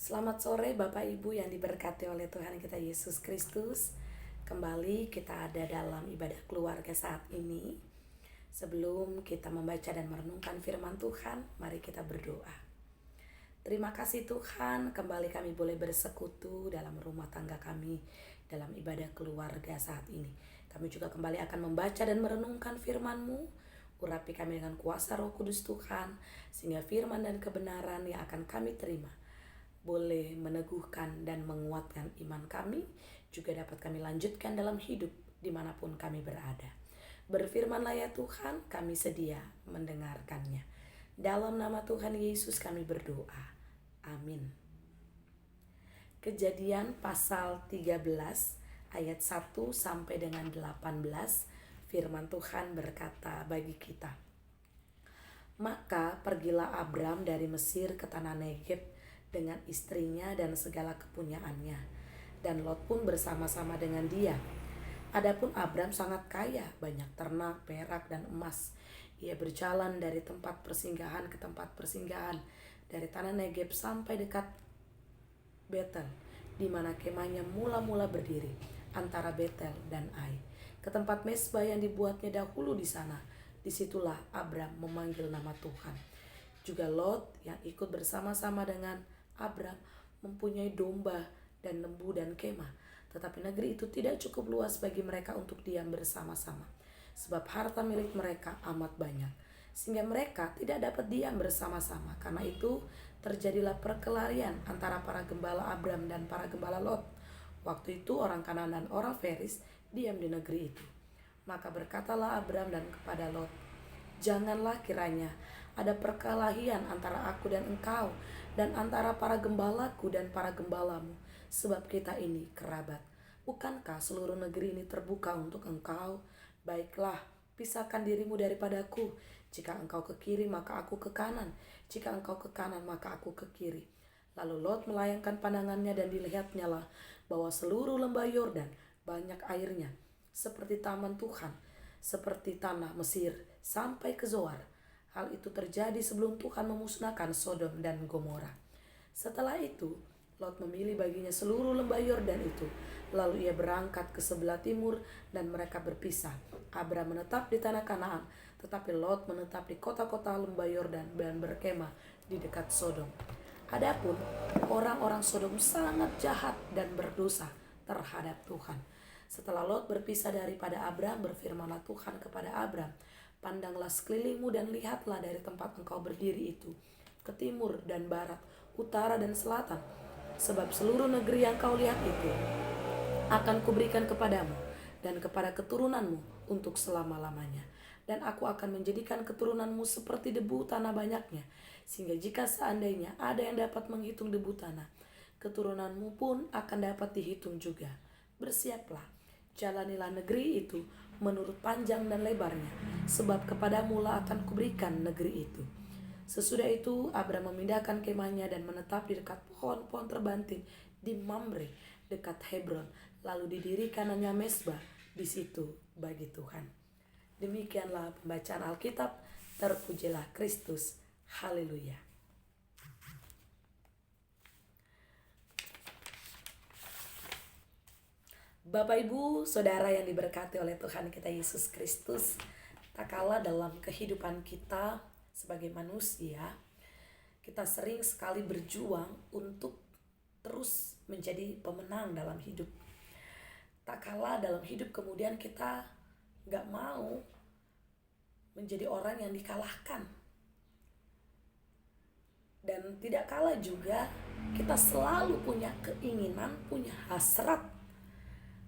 Selamat sore Bapak Ibu yang diberkati oleh Tuhan kita Yesus Kristus. Kembali kita ada dalam ibadah keluarga saat ini. Sebelum kita membaca dan merenungkan firman Tuhan, mari kita berdoa. Terima kasih Tuhan, kembali kami boleh bersekutu dalam rumah tangga kami dalam ibadah keluarga saat ini. Kami juga kembali akan membaca dan merenungkan firman-Mu. Urapi kami dengan kuasa Roh Kudus Tuhan, sehingga firman dan kebenaran yang akan kami terima boleh meneguhkan dan menguatkan iman kami, juga dapat kami lanjutkan dalam hidup dimanapun kami berada. Berfirmanlah ya Tuhan, kami sedia mendengarkannya. Dalam nama Tuhan Yesus kami berdoa. Amin. Kejadian pasal 13 ayat 1 sampai dengan 18, firman Tuhan berkata bagi kita. Maka pergilah Abram dari Mesir ke tanah Negeb dengan istrinya dan segala kepunyaannya, dan Lot pun bersama-sama dengan dia. Adapun Abram sangat kaya, banyak ternak, perak, dan emas. Ia berjalan dari tempat persinggahan ke tempat persinggahan, dari tanah Negeb sampai dekat Betel, di mana kemahnya mula-mula berdiri, antara Betel dan Ai, ke tempat mezbah yang dibuatnya dahulu di sana. Disitulah Abram memanggil nama Tuhan. Juga Lot yang ikut bersama-sama dengan Abram mempunyai domba dan lembu dan kemah, tetapi negeri itu tidak cukup luas bagi mereka untuk diam bersama-sama, sebab harta milik mereka amat banyak, sehingga mereka tidak dapat diam bersama-sama. Karena itu terjadilah perkelahian antara para gembala Abram dan para gembala Lot. Waktu itu orang Kanaan dan orang Feris diam di negeri itu. Maka berkatalah Abram dan kepada Lot, janganlah kiranya ada perkelahian antara aku dan engkau, dan antara para gembalaku dan para gembalamu, sebab kita ini kerabat. Bukankah seluruh negeri ini terbuka untuk engkau? Baiklah, pisahkan dirimu daripadaku. Jika engkau ke kiri, maka aku ke kanan. Jika engkau ke kanan, maka aku ke kiri. Lalu Lot melayangkan pandangannya, dan dilihatnya lah bahwa seluruh lembah Yordan banyak airnya, seperti taman Tuhan, seperti tanah Mesir, sampai ke Zoar. Hal itu terjadi sebelum Tuhan memusnahkan Sodom dan Gomora. Setelah itu, Lot memilih baginya seluruh lembah Yordan itu. Lalu ia berangkat ke sebelah timur, dan mereka berpisah. Abram menetap di tanah Kanaan, tetapi Lot menetap di kota-kota lembah Yordan dan berkemah di dekat Sodom. Adapun orang-orang Sodom sangat jahat dan berdosa terhadap Tuhan. Setelah Lot berpisah daripada Abram, berfirmanlah Tuhan kepada Abram, pandanglah sekelilingmu dan lihatlah dari tempat engkau berdiri itu, ke timur dan barat, utara dan selatan. Sebab seluruh negeri yang kau lihat itu akan kuberikan kepadamu dan kepada keturunanmu untuk selama-lamanya. Dan aku akan menjadikan keturunanmu seperti debu tanah banyaknya, sehingga jika seandainya ada yang dapat menghitung debu tanah, keturunanmu pun akan dapat dihitung juga. Bersiaplah, jalanilah negeri itu menurut panjang dan lebarnya, sebab kepadamu lah akan kuberikan negeri itu. Sesudah itu Abram memindahkan kemahnya dan menetap di dekat pohon-pohon terbanting di Mamre dekat Hebron. Lalu didirikannya mezbah di situ bagi Tuhan. Demikianlah pembacaan Alkitab. Terpujilah Kristus. Haleluya. Bapak Ibu, Saudara yang diberkati oleh Tuhan kita Yesus Kristus, tak kalah dalam kehidupan kita sebagai manusia, kita sering sekali berjuang untuk terus menjadi pemenang dalam hidup. Tak kalah dalam hidup kemudian kita gak mau menjadi orang yang dikalahkan. Dan tidak kalah juga kita selalu punya keinginan, punya hasrat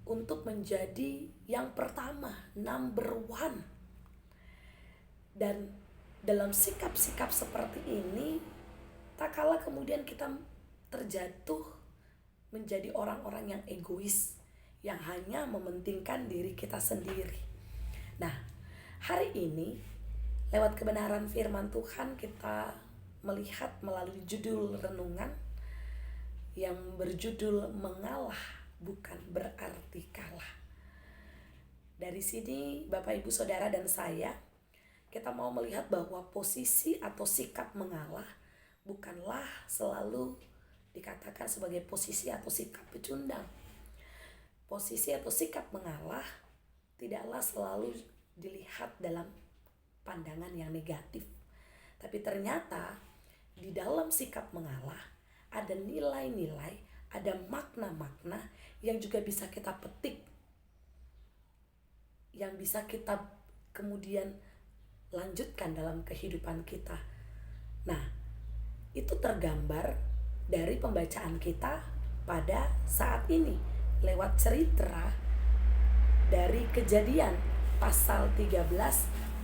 untuk menjadi yang pertama, number one. Dan dalam sikap-sikap seperti ini, tak kalah kemudian kita terjatuh menjadi orang-orang yang egois, yang hanya mementingkan diri kita sendiri. Nah, hari ini lewat kebenaran firman Tuhan kita melihat melalui judul renungan yang berjudul mengalah bukan berarti kalah. Dari sini Bapak Ibu Saudara dan saya, kita mau melihat bahwa posisi atau sikap mengalah bukanlah selalu dikatakan sebagai posisi atau sikap pecundang. Posisi atau sikap mengalah tidaklah selalu dilihat dalam pandangan yang negatif. Tapi ternyata di dalam sikap mengalah ada nilai-nilai, ada makna-makna yang juga bisa kita petik, yang bisa kita kemudian lanjutkan dalam kehidupan kita. Nah, itu tergambar dari pembacaan kita pada saat ini lewat cerita dari Kejadian pasal 13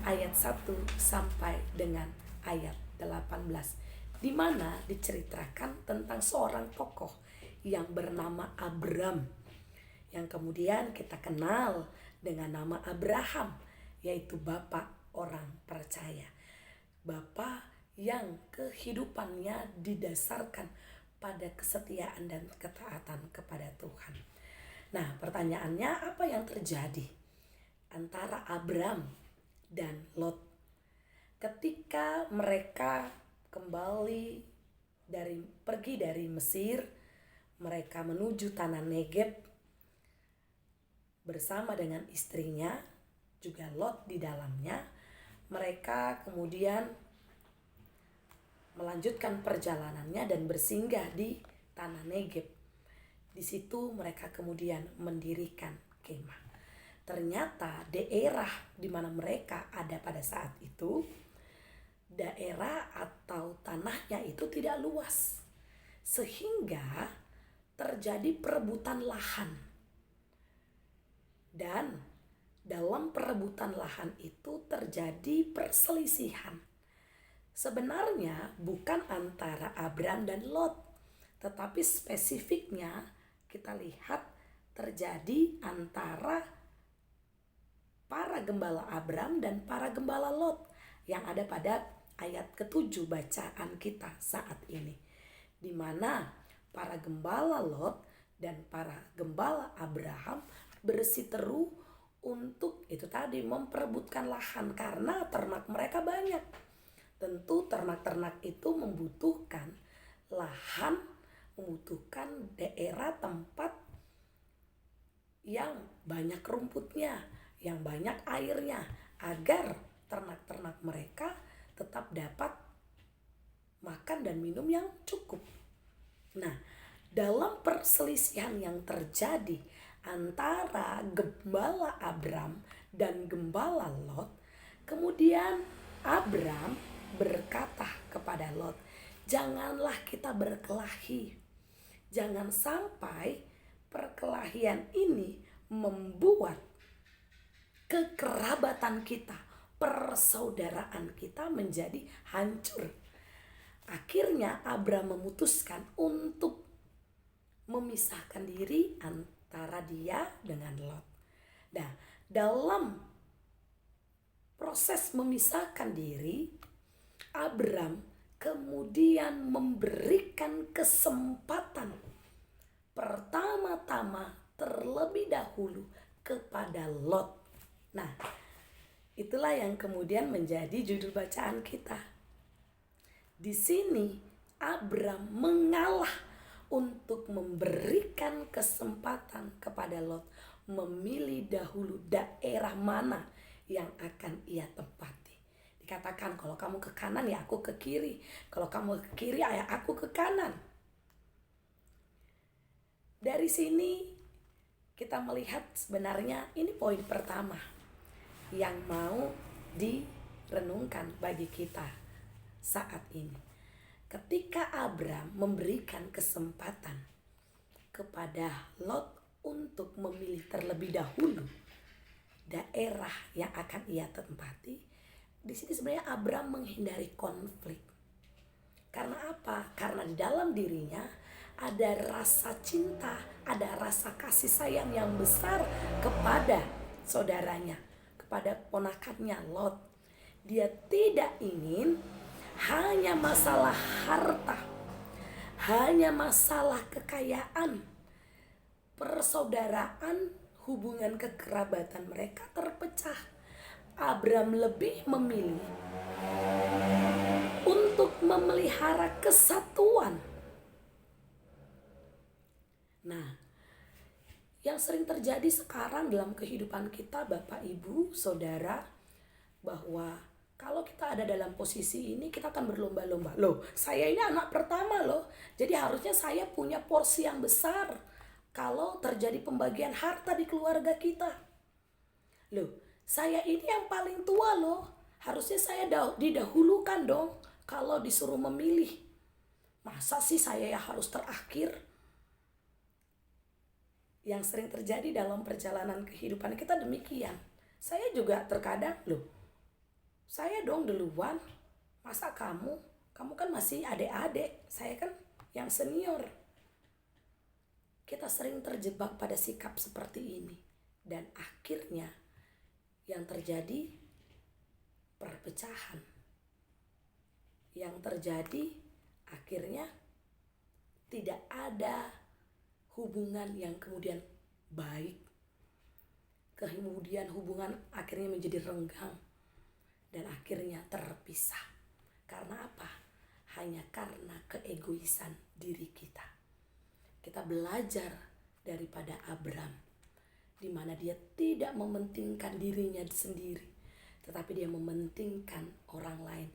ayat 1 sampai dengan ayat 18, di mana diceritakan tentang seorang tokoh yang bernama Abram, yang kemudian kita kenal dengan nama Abraham, yaitu bapak orang percaya. Bapak yang kehidupannya didasarkan pada kesetiaan dan ketaatan kepada Tuhan. Nah, pertanyaannya, apa yang terjadi antara Abram dan Lot ketika mereka pergi dari Mesir, mereka menuju tanah Negeb bersama dengan istrinya, juga Lot di dalamnya. Mereka kemudian melanjutkan perjalanannya dan bersinggah di tanah Negeb. Di situ mereka kemudian mendirikan kemah. Ternyata daerah di mana mereka ada pada saat itu, daerah atau tanahnya itu tidak luas, sehingga terjadi perebutan lahan. Dan dalam perebutan lahan itu terjadi perselisihan. Sebenarnya bukan antara Abram dan Lot, tetapi spesifiknya kita lihat terjadi antara para gembala Abram dan para gembala Lot yang ada pada ayat ke-7 bacaan kita saat ini, di mana para gembala Lot dan para gembala Abraham bersiteru untuk itu tadi memperebutkan lahan karena ternak mereka banyak. Tentu ternak-ternak itu membutuhkan lahan, membutuhkan daerah tempat yang banyak rumputnya, yang banyak airnya, agar ternak-ternak mereka tetap dapat makan dan minum yang cukup. Nah, dalam perselisihan yang terjadi antara gembala Abram dan gembala Lot, kemudian Abram berkata kepada Lot, janganlah kita berkelahi. Jangan sampai perkelahian ini membuat kekerabatan kita, persaudaraan kita menjadi hancur. Akhirnya Abram memutuskan untuk memisahkan diri antara dia dengan Lot. Nah, dalam proses memisahkan diri, Abram kemudian memberikan kesempatan pertama-tama terlebih dahulu kepada Lot. Nah, itulah yang kemudian menjadi judul bacaan kita. Di sini Abram mengalah untuk memberikan kesempatan kepada Lot memilih dahulu daerah mana yang akan ia tempati. Dikatakan, kalau kamu ke kanan ya aku ke kiri, kalau kamu ke kiri ya aku ke kanan. Dari sini kita melihat sebenarnya ini poin pertama yang mau direnungkan bagi kita saat ini. Ketika Abram memberikan kesempatan kepada Lot untuk memilih terlebih dahulu daerah yang akan ia tempati, di sini sebenarnya Abram menghindari konflik. Karena apa? Karena di dalam dirinya ada rasa cinta, ada rasa kasih sayang yang besar kepada saudaranya, kepada ponakannya Lot. Dia tidak ingin hanya masalah harta, hanya masalah kekayaan, persaudaraan, hubungan kekerabatan mereka terpecah. Abram lebih memilih untuk memelihara kesatuan Nah, yang sering terjadi sekarang dalam kehidupan kita Bapak, Ibu, Saudara, bahwa kalau kita ada dalam posisi ini kita akan berlomba-lomba. Loh, saya ini anak pertama loh. Jadi harusnya saya punya porsi yang besar kalau terjadi pembagian harta di keluarga kita. Loh, saya ini yang paling tua loh. Harusnya saya didahulukan dong kalau disuruh memilih. Masa sih saya yang harus terakhir? Yang sering terjadi dalam perjalanan kehidupan kita demikian. Saya juga terkadang, loh, saya dong duluan. Masa kamu? Kamu kan masih adik-adik. Saya kan yang senior. Kita sering terjebak pada sikap seperti ini. Dan akhirnya yang terjadi perpecahan. Yang terjadi akhirnya tidak ada hubungan yang kemudian baik. Kemudian hubungan akhirnya menjadi renggang. Dan akhirnya terpisah. Karena apa? Hanya karena keegoisan diri kita. Kita belajar daripada Abram, di mana dia tidak mementingkan dirinya sendiri, tetapi dia mementingkan orang lain.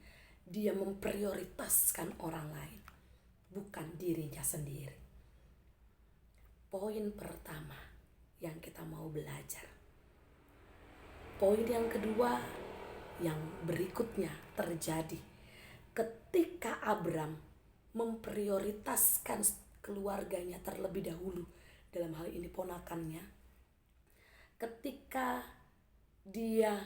Dia memprioritaskan orang lain, bukan dirinya sendiri. Poin pertama yang kita mau belajar. Poin yang kedua yang berikutnya terjadi ketika Abram memprioritaskan keluarganya terlebih dahulu, dalam hal ini ponakannya. Ketika dia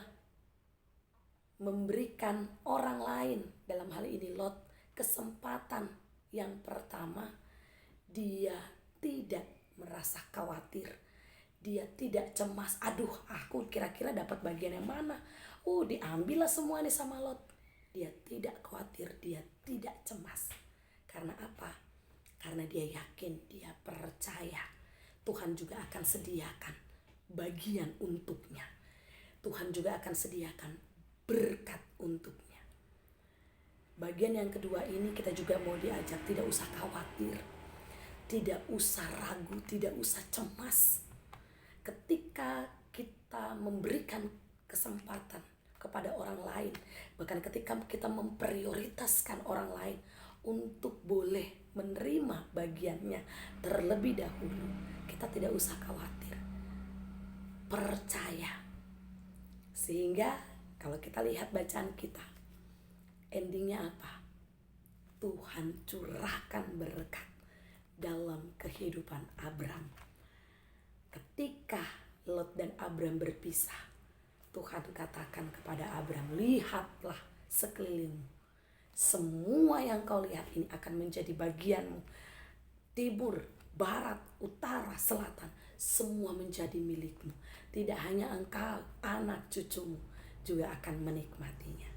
memberikan orang lain, dalam hal ini Lot, kesempatan yang pertama, dia tidak merasa khawatir. Dia tidak cemas, aduh aku kira-kira dapat bagian yang mana. Diambillah semua ini sama Lot. Dia tidak khawatir, dia tidak cemas. Karena apa? Karena dia yakin, dia percaya Tuhan juga akan sediakan bagian untuknya. Tuhan juga akan sediakan berkat untuknya. Bagian yang kedua ini kita juga mau diajak tidak usah khawatir, tidak usah ragu, tidak usah cemas. Ketika kita memberikan kesempatan kepada orang lain, bahkan ketika kita memprioritaskan orang lain untuk boleh menerima bagiannya terlebih dahulu, kita tidak usah khawatir, percaya. Sehingga kalau kita lihat bacaan kita, endingnya apa? Tuhan curahkan berkat dalam kehidupan Abram. Ketika Lot dan Abram berpisah, Tuhan katakan kepada Abram, lihatlah sekelilingmu. Semua yang kau lihat ini akan menjadi bagianmu. Timur, barat, utara, selatan, semua menjadi milikmu. Tidak hanya engkau, anak cucumu juga akan menikmatinya.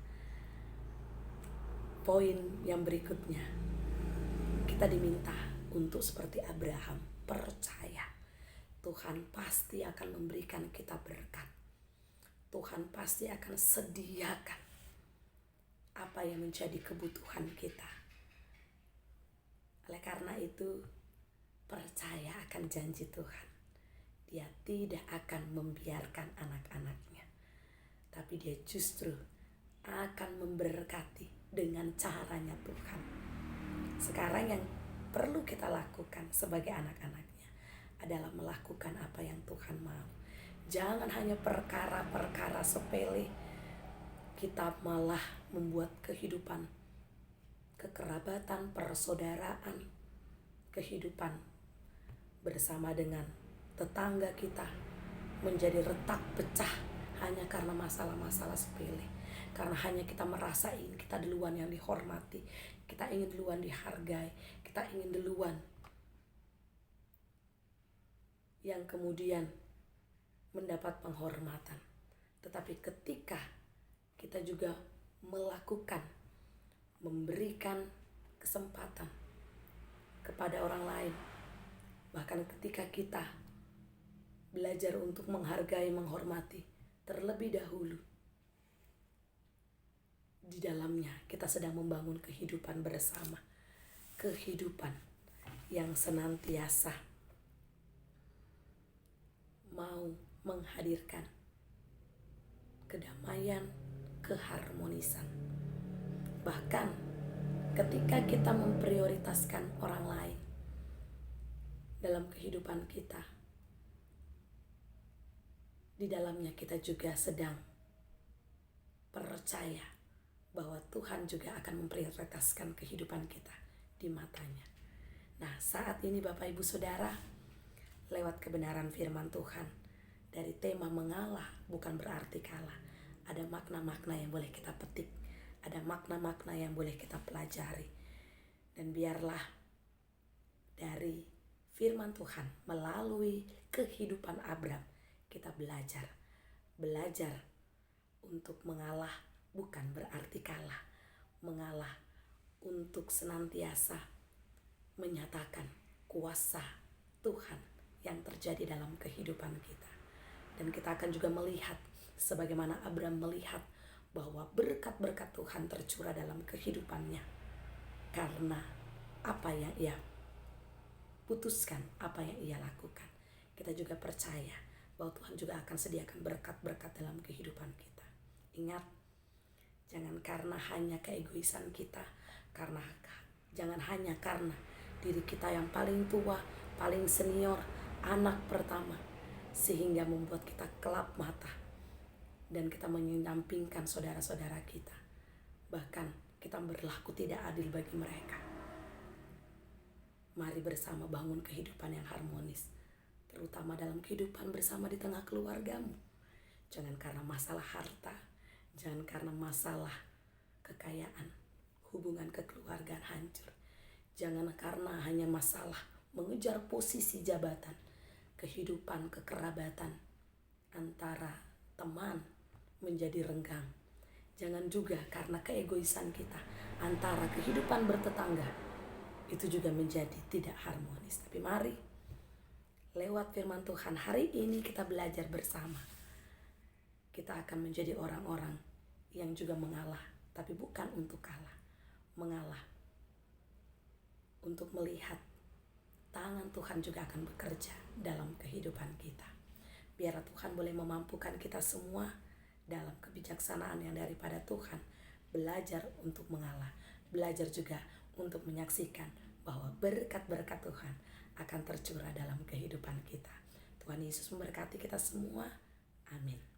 Poin yang berikutnya, kita diminta untuk seperti Abraham, percaya Tuhan pasti akan memberikan kita berkat. Tuhan pasti akan sediakan apa yang menjadi kebutuhan kita. Oleh karena itu, percaya akan janji Tuhan. Dia tidak akan membiarkan anak-anaknya, tapi dia justru akan memberkati dengan caranya Tuhan. Sekarang yang perlu kita lakukan sebagai anak-anaknya adalah melakukan apa yang Tuhan mau. Jangan hanya perkara-perkara sepele kita malah membuat kehidupan kekerabatan, persaudaraan, kehidupan bersama dengan tetangga kita menjadi retak pecah hanya karena masalah-masalah sepele. Karena hanya kita merasa ingin kita duluan yang dihormati, kita ingin duluan dihargai, kita ingin duluan yang kemudian mendapat penghormatan. Tetapi ketika kita juga melakukan, memberikan kesempatan kepada orang lain, bahkan ketika kita belajar untuk menghargai, menghormati terlebih dahulu, di dalamnya kita sedang membangun kehidupan bersama, kehidupan yang senantiasa mau menghadirkan kedamaian, keharmonisan. Bahkan ketika kita memprioritaskan orang lain dalam kehidupan kita, di dalamnya kita juga sedang percaya bahwa Tuhan juga akan memprioritaskan kehidupan kita di matanya. Nah, saat ini Bapak Ibu Saudara, lewat kebenaran firman Tuhan, dari tema mengalah bukan berarti kalah, ada makna-makna yang boleh kita petik, ada makna-makna yang boleh kita pelajari. Dan biarlah dari firman Tuhan melalui kehidupan Abram kita belajar untuk mengalah bukan berarti kalah, mengalah untuk senantiasa menyatakan kuasa Tuhan yang terjadi dalam kehidupan kita. Dan kita akan juga melihat sebagaimana Abram melihat bahwa berkat-berkat Tuhan tercurah dalam kehidupannya karena apa yang ia putuskan, apa yang ia lakukan. Kita juga percaya bahwa Tuhan juga akan sediakan berkat-berkat dalam kehidupan kita. Ingat, jangan karena hanya keegoisan kita, jangan hanya karena diri kita yang paling tua, paling senior, anak pertama, sehingga membuat kita kelap mata dan kita menyampingkan saudara-saudara kita. Bahkan kita berlaku tidak adil bagi mereka. Mari bersama bangun kehidupan yang harmonis, terutama dalam kehidupan bersama di tengah keluargamu. Jangan karena masalah harta, jangan karena masalah kekayaan, hubungan kekeluargaan hancur. Jangan karena hanya masalah mengejar posisi jabatan, kehidupan kekerabatan antara teman menjadi renggang. Jangan juga karena keegoisan kita antara kehidupan bertetangga itu juga menjadi tidak harmonis. Tapi mari lewat firman Tuhan hari ini kita belajar bersama. Kita akan menjadi orang-orang yang juga mengalah, tapi bukan untuk kalah. Mengalah untuk melihat tangan Tuhan juga akan bekerja dalam kehidupan kita. Biar Tuhan boleh memampukan kita semua dalam kebijaksanaan yang daripada Tuhan, belajar untuk mengalah, belajar juga untuk menyaksikan bahwa berkat-berkat Tuhan akan tercurah dalam kehidupan kita. Tuhan Yesus memberkati kita semua. Amin.